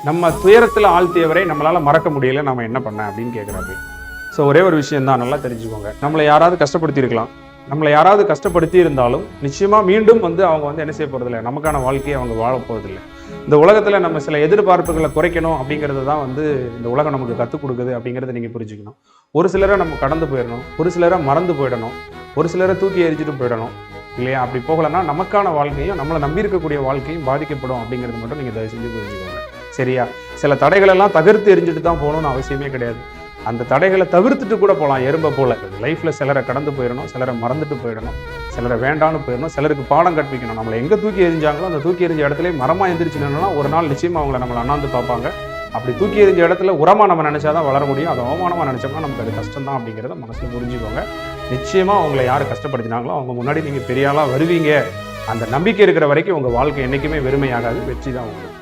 நம்ம துயரத்தில் ஆழ்த்தியவரை நம்மளால் மறக்க முடியல, நம்ம என்ன பண்ண அப்படின்னு கேட்குறாரு. ஸோ ஒரே ஒரு விஷயம் தான், நல்லா தெரிஞ்சுக்கோங்க. நம்மளை யாராவது கஷ்டப்படுத்தி இருக்கலாம், நம்மளை யாராவது கஷ்டப்படுத்தி இருந்தாலும் நிச்சயமாக மீண்டும் அவங்க என்ன செய்ய போகிறதில்ல, நமக்கான வாழ்க்கையை அவங்க வாழ போகிறதில்லை. இந்த உலகத்தில் நம்ம சில எதிர்பார்ப்புகளை குறைக்கணும் அப்படிங்கிறது தான் இந்த உலகம் நமக்கு கற்றுக் கொடுக்குது அப்படிங்கிறத நீங்கள் புரிஞ்சுக்கணும். ஒரு சிலரை நம்ம கடந்து போயிடணும், ஒரு சிலரை மறந்து போயிடணும், ஒரு சிலரை தூக்கி எரிஞ்சிட்டு போயிடணும் இல்லையா? அப்படி போகலைன்னா நமக்கான வாழ்க்கையும் நம்மளை நம்பி இருக்கக்கூடிய வாழ்க்கையும் பாதிக்கப்படும் அப்படிங்கிறது மட்டும் நீங்கள் தயவு செஞ்சு புரிஞ்சுக்கோங்க. சரியா? சில தடைகளெல்லாம் தகர்த்து எரிஞ்சிட்டு தான் போகணும்னு அவசியமே கிடையாது. அந்த தடைகளை தவிர்த்துட்டு கூட போகலாம். எறும்பை போல லைஃப்பில் சிலரை கடந்து போயிடணும், சிலரை மறந்துட்டு போயிடணும், சிலரை வேண்டான்னு போயிடணும், சிலருக்கு பாடம் கற்பிக்கணும். நம்மளை எங்கே தூக்கி எரிஞ்சாங்களோ அந்த தூக்கி எரிஞ்ச இடத்துல மரமாக எந்திரிச்சு நின்னா ஒரு நாள் நிச்சயமாக அவங்கள நம்மளை அண்ணாந்து பார்ப்பாங்க. அப்படி தூக்கி எறிஞ்ச இடத்துல உரமாக நம்ம நினச்சாதான் வளர முடியும். அது அவமானமாக நினச்சோம்னா நமக்கு அது கஷ்டம் தான் அப்படிங்கிறத மனசில் புரிஞ்சுக்கோங்க. நிச்சயமாக அவங்களை யார் கஷ்டப்படுத்தினாங்களோ அவங்க முன்னாடி நீங்கள் பெரிய ஆளாக வருவீங்க. அந்த நம்பிக்கை இருக்கிற வரைக்கும் உங்கள் வாழ்க்கை என்றைக்குமே வெறுமையாகாது, வெற்றி தான் உங்களுக்கு.